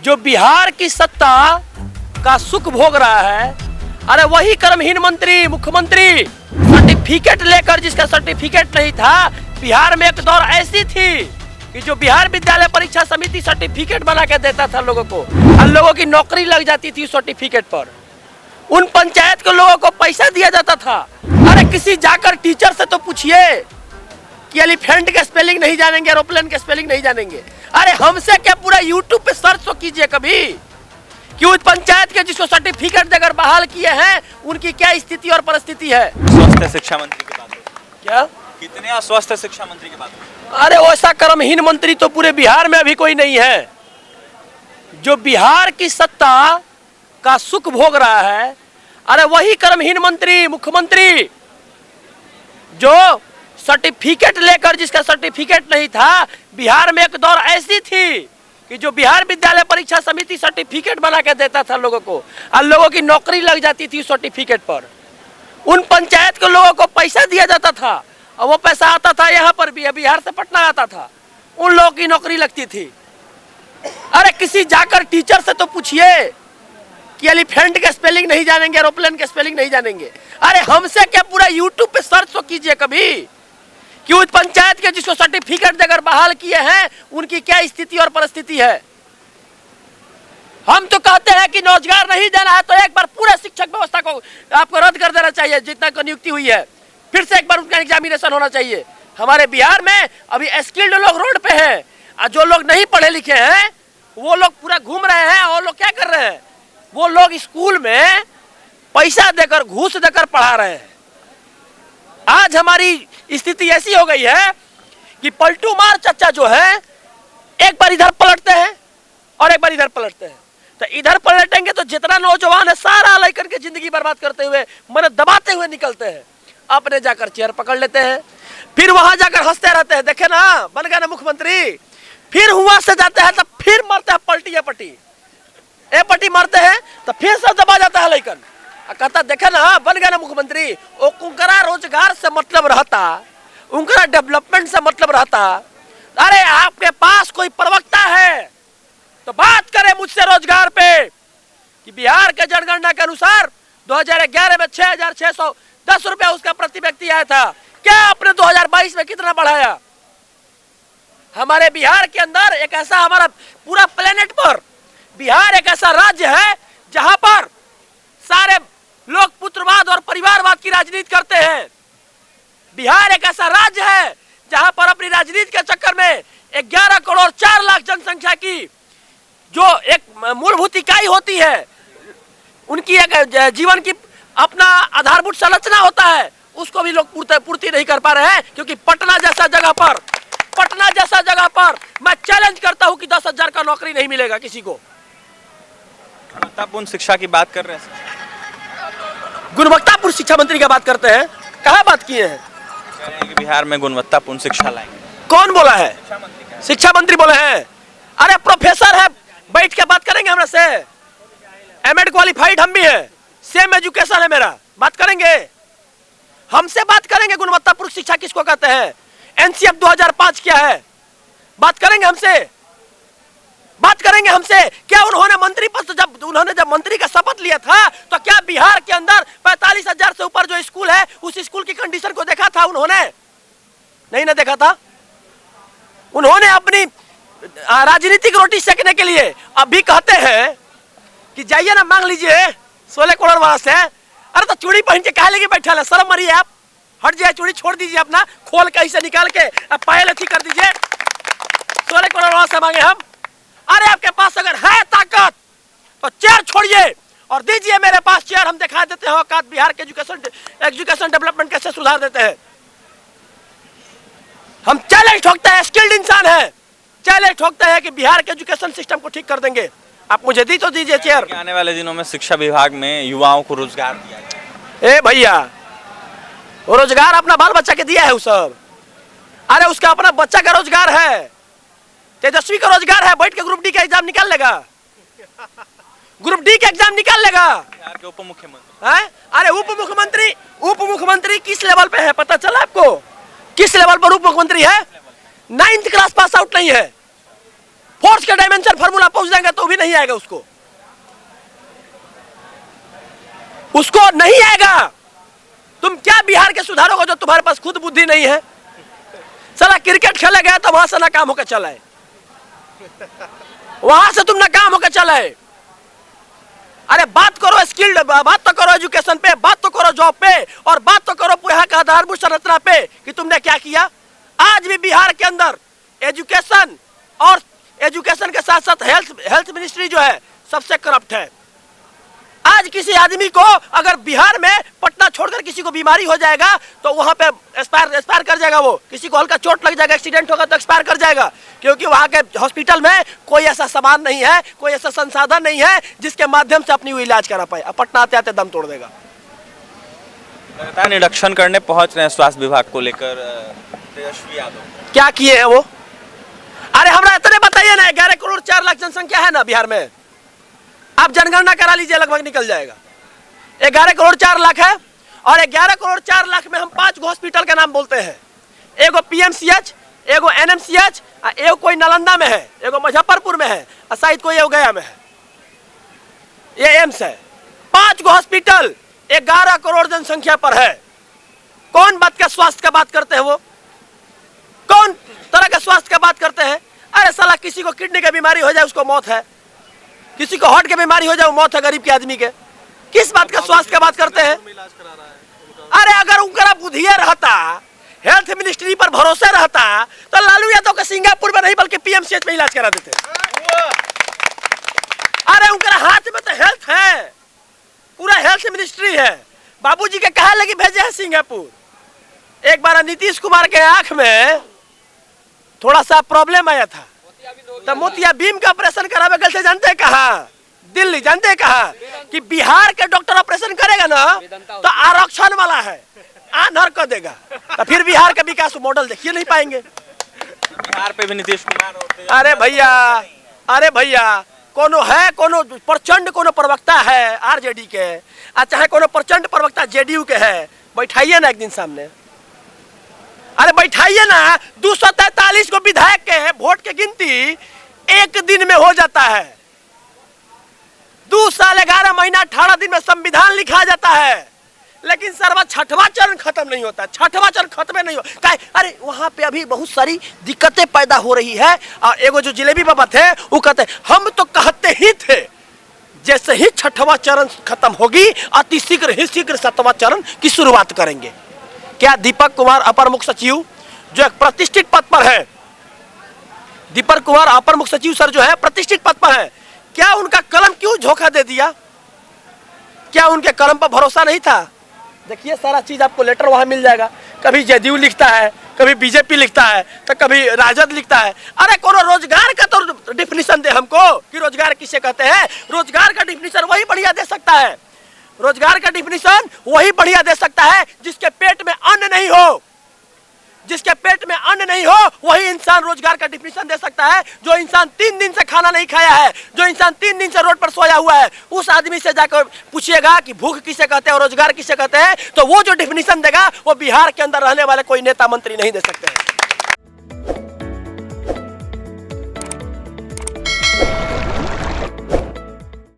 जो बिहार की सत्ता का सुख भोग रहा है, अरे वही कर्महीन मंत्री मुख्यमंत्री सर्टिफिकेट लेकर, जिसका सर्टिफिकेट नहीं था। बिहार में एक दौर ऐसी थी कि जो बिहार विद्यालय परीक्षा समिति सर्टिफिकेट बना के देता था लोगों को, और लोगों की नौकरी लग जाती थी सर्टिफिकेट पर। उन पंचायत के लोगों को पैसा दिया जाता था। अरे किसी जाकर टीचर से तो पूछिए कि एलिफेंट के स्पेलिंग नहीं जानेंगे, एरोप्लेन के स्पेलिंग नहीं जानेंगे। अरे हमसे क्या, पूरा यूट्यूब पे सर्च तो कीजिए कभी कि उस पंचायत के जिसको सर्टिफिकेट देकर बहाल किए हैं उनकी क्या स्थिति और परिस्थिति है। स्वस्थ शिक्षा मंत्री की बात हो, क्या कितने अस्वस्थ शिक्षा मंत्री की बात हो? अरे वैसा कर्महीन मंत्री तो पूरे बिहार में अभी कोई नहीं है। जो बिहार की सत्ता का सुख भोग रहा है, अरे वही कर्महीन मंत्री मुख्यमंत्री जो सर्टिफिकेट लेकर, जिसका सर्टिफिकेट नहीं था। बिहार में एक दौर ऐसी थी कि जो बिहार विद्यालय परीक्षा समिति सर्टिफिकेट बना के देता था लोगों को, और लोगों की नौकरी लग जाती थी सर्टिफिकेट पर। उन पंचायत के लोगों को पैसा दिया जाता था, और वो पैसा आता था यहाँ पर भी, बिहार से पटना आता था, उन लोगों की नौकरी लगती थी। अरे किसी जाकर टीचर से तो पूछिए कि एलिफेंट के स्पेलिंग नहीं जानेंगे, एरोप्लेन के स्पेलिंग नहीं जानेंगे। अरे हमसे क्या, पूरा यूट्यूब पे सर्च तो कीजिए कभी कि उस पंचायत के जिसको सर्टिफिकेट देकर बहाल किए हैं उनकी क्या स्थिति और परिस्थिति है। हम तो कहते हैं कि रोजगार नहीं देना है तो एक बार पूरे शिक्षक व्यवस्था को आपको रद्द कर देना चाहिए, जितना को नियुक्ति हुई है। फिर से एक बार उनका एग्जामिनेशन होना चाहिए। हमारे बिहार में अभी स्किल्ड लोग रोड पे हैं, और जो लोग नहीं पढ़े लिखे हैं वो लोग पूरा घूम रहे हैं। और लोग क्या कर रहे हैं, वो लोग स्कूल में पैसा देकर, घूस देकर पढ़ा रहे हैं। आज हमारी स्थिति ऐसी हो गई है कि पलटू मार चच्चा जो है, एक बार इधर पलटते हैं और एक बार इधर पलटते हैं। तो इधर पलटेंगे तो जितना नौजवान है सारा लेकर के जिंदगी बर्बाद करते हुए, मन दबाते हुए निकलते हैं। अपने जाकर चेयर पकड़ लेते हैं, फिर वहां जाकर हंसते रहते हैं, देखे ना बन गया ना मुख्यमंत्री। फिर हुआ से जाते हैं तो फिर मरते हैं पलटी पट्टी, ए पट्टी मारते हैं तो फिर सब दबा जाता है लेकिन कहता देखे ना बन गया ना मुख्यमंत्री। उनका रोजगार से मतलब रहता, उनका डेवलपमेंट से मतलब रहता। अरे आपके पास कोई प्रवक्ता है तो बात करें मुझसे रोजगार पे कि बिहार के जनगणना के अनुसार 2011 में 6,610 रुपया उसका प्रति व्यक्ति आया था। क्या आपने 2022 में कितना बढ़ाया? हमारे बिहार के अंदर एक ऐसा, हमारा पूरा प्लेनेट पर बिहार एक ऐसा राज्य है जहां पर सारे लोग पुत्रवाद और परिवारवाद की राजनीति करते हैं। बिहार एक ऐसा राज्य है जहां पर अपनी राजनीति के चक्कर में 11 करोड़ 4 लाख जनसंख्या की जो एक मूलभूत इकाई होती है, उनकी एक जीवन की अपना आधारभूत संरचना होता है, उसको भी लोग पूर्ति नहीं कर पा रहे हैं। क्योंकि पटना जैसा जगह पर मैं चैलेंज करता हूं कि 10,000 का नौकरी नहीं मिलेगा किसी को। गुणवत्तापूर्ण शिक्षा की बात कर रहे हैं, गुणवत्तापूर्ण शिक्षा मंत्री की बात करते हैं। कहाँ बात किए हैं? कह रहे हैं कि बिहार में गुणवत्तापूर्ण शिक्षा लाएंगे। कौन बोला है? शिक्षा मंत्री बोले हैं। अरे प्रोफेसर है, बैठ के बात करेंगे हमरा से। एमएड क्वालिफाइड हम भी है, सेम एजुकेशन है मेरा, बात करेंगे हमसे, बात करेंगे गुणवत्तापूर्ण शिक्षा किसको कहते हैं। एनसीएफ 2005 क्या है, बात करेंगे हमसे। क्या उन्होंने मंत्री पद, जब मंत्री का शपथ लिया था तो क्या बिहार के अंदर 45,000 से ऊपर जो स्कूल है उस स्कूल की कंडीशन को देखा था उन्होंने? नहीं ना देखा था। उन्होंने अपनी राजनीतिक रोटी सेकने के लिए अभी कहते हैं कि जाइए ना मांग लीजिए 16 करोड़ वाला से। अरे तो चूड़ी पहन के कहा लेके बैठा है, शर्म मरिए आप, हट जाए, चूड़ी छोड़ दीजिए अपना, खोल के ऐसे निकाल के पायल अथी कर दीजिए। 16 करोड़ वाला से मांगे हम? अरे आपके पास अगर है ताकत तो चेयर छोड़िए और दीजिए मेरे पास चेयर, हम दिखा देते हैं औकात बिहार के एजुकेशन डेवलपमेंट कैसे सुधार देते हैं। हम चैलेंज ठोकते हैं, स्किल्ड इंसान है, चैलेंज ठोकते हैं कि बिहार के एजुकेशन सिस्टम को ठीक कर देंगे। आप मुझे दी तो दीजिए चेयर। आने वाले दिनों में शिक्षा विभाग में युवाओं को रोजगार दिया जाए। ए भैया, वो रोजगार अपना बाल बच्चा के दिया है वो सब। अरे उसका अपना बच्चा का रोजगार है, तेजस्वी का रोजगार है, बैठ के ग्रुप डी का एग्जाम निकाल लेगा, ग्रुप डी का एग्जाम निकाल लेगा। बिहार के उप मुख्यमंत्री है? अरे उप मुख्यमंत्री किस लेवल पे है पता चला आपको? किस लेवल पर उप मुख्यमंत्री है? 9th क्लास पास आउट नहीं है। फोर्स के डायमेंशन फार्मूला पहुंच जाएंगे तो भी नहीं आएगा उसको नहीं आएगा। तुम क्या बिहार के सुधारोगे जो तुम्हारे पास खुद बुद्धि नहीं है? साला क्रिकेट खेले गया तो वहां से नाकाम होकर चला है, वहां से तुम नाकाम होकर चला है। अरे बात करो स्किल्ड, बात तो करो एजुकेशन पे, बात तो करो जॉब पे, और बात तो करो यहाँ का आधारभूत संरचना पे कि तुमने क्या किया। आज भी बिहार के अंदर एजुकेशन और एजुकेशन के साथ साथ हेल्थ मिनिस्ट्री जो है सबसे करप्ट है। आज किसी आदमी को अगर बिहार में पटना छोड़कर किसी को बीमारी हो जाएगा तो वहां पे एक्सपायर कर जाएगा। वो किसी को हल्का चोट लग जाएगा, एक्सीडेंट होगा तो एक्सपायर कर जाएगा, क्योंकि वहां के हॉस्पिटल में कोई ऐसा सामान नहीं है, कोई ऐसा संसाधन नहीं है जिसके माध्यम से अपनी वो इलाज करा पाए। पटना आते आते दम तोड़ देगा। लगातार निरीक्षण करने पहुंच रहे हैं स्वास्थ्य विभाग को लेकर तेजस्वी यादव, क्या किए हैं वो? अरे हमरा इतने बताइए ना, 11 करोड़ 4 लाख जनसंख्या है ना बिहार में, आप जनगणना करा लीजिए, लगभग निकल जाएगा। 11 करोड़ 4 लाख है, और 11 करोड़ 4 लाख में हम 5 हॉस्पिटल का नाम बोलते हैं। एगो PMCH, एगो NMCH, एगो कोई नालंदा में है, एगो मुजफ्फरपुर में है, और शायद कोई एगो गया में है, ये एम्स है। 5 हॉस्पिटल 11 करोड़ जनसंख्या पर है। कौन बात का स्वास्थ्य का बात करते हैं वो? कौन तरह का स्वास्थ्य का बात करते हैं? अरे साला किसी को किडनी की बीमारी हो जाए उसको मौत है, किसी को हार्ट की बीमारी हो जाए मौत है गरीब के आदमी के। किस बात का स्वास्थ्य का बात करते हैं? अरे अगर उनका बुद्धिया रहता, हेल्थ मिनिस्ट्री पर भरोसा रहता, तो लालू यादव के सिंगापुर में नहीं बल्कि PMCH में इलाज करा देते। अरे उनका हाथ में तो हेल्थ है, पूरा हेल्थ मिनिस्ट्री है। बाबूजी के कहा लगी भेजे है सिंगापुर। एक बार नीतीश कुमार के आंख में थोड़ा सा प्रॉब्लम आया था, तो मोतिया बीम का ऑपरेशन करावे गए थे। जानते कहा? दिल्ली। जानते कहा कि बिहार के डॉक्टर ऑपरेशन करेगा ना तो आरक्षण वाला है, आनर कर देगा, तो फिर बिहार का विकास मॉडल देखिए नहीं पाएंगे। बिहार पे भी नीतीश कुमार होते हैं। अरे भैया कोनो है, कोनो प्रचंड कोनो प्रवक्ता है RJD के, चाहे कोनो प्रचंड प्रवक्ता JDU के है, बैठाइए ना एक दिन सामने। अरे बैठाइए ना। 243 को विधायक के वोट की गिनती एक दिन में हो जाता है। 2 साल 11 महीना 18 दिन में संविधान लिखा जाता है, लेकिन सर्वा 6वां चरण खत्म नहीं होता। 6वां चरण खत्म नहीं होता। अरे वहां पे अभी बहुत सारी दिक्कतें पैदा हो रही है। और एगो जो जिलेबी बाबा थे वो कहते हम तो कहते ही थे जैसे ही 6वां चरण खत्म होगी अति शीघ्र ही शीघ्र 7वां चरण की शुरुआत करेंगे। क्या दीपक कुमार अपर मुख्य सचिव जो एक प्रतिष्ठित पद पर है, दीपक कुमार अपर मुख्य सचिव सर जो है प्रतिष्ठित पद पर है, क्या उनका कलम क्यों धोखा दे दिया? क्या उनके कलम पर भरोसा नहीं था? देखिए सारा चीज आपको लेटर वहां मिल जाएगा। कभी JDU लिखता है, कभी BJP लिखता है, तो कभी राजद लिखता है। अरे कोनो रोजगार का तो डिफिनीशन दे हमको कि रोजगार किसे कहते हैं। रोजगार का डिफिनीशन वही बढ़िया दे सकता है, रोजगार का डिफिनीशन वही बढ़िया दे सकता है जिसके पेट में अन्न नहीं हो। जिसके पेट में अन्न नहीं हो वही इंसान रोजगार का डिफिनीशन दे सकता है। जो इंसान 3 दिन से खाना नहीं खाया है, जो इंसान 3 दिन से रोड पर सोया हुआ है, उस आदमी से जाकर पूछिएगा कि भूख किसे कहते हैं और रोजगार किसे कहते हैं, तो वो जो डिफिनीशन देगा वो बिहार के अंदर रहने वाले कोई नेता मंत्री नहीं दे सकते हैं।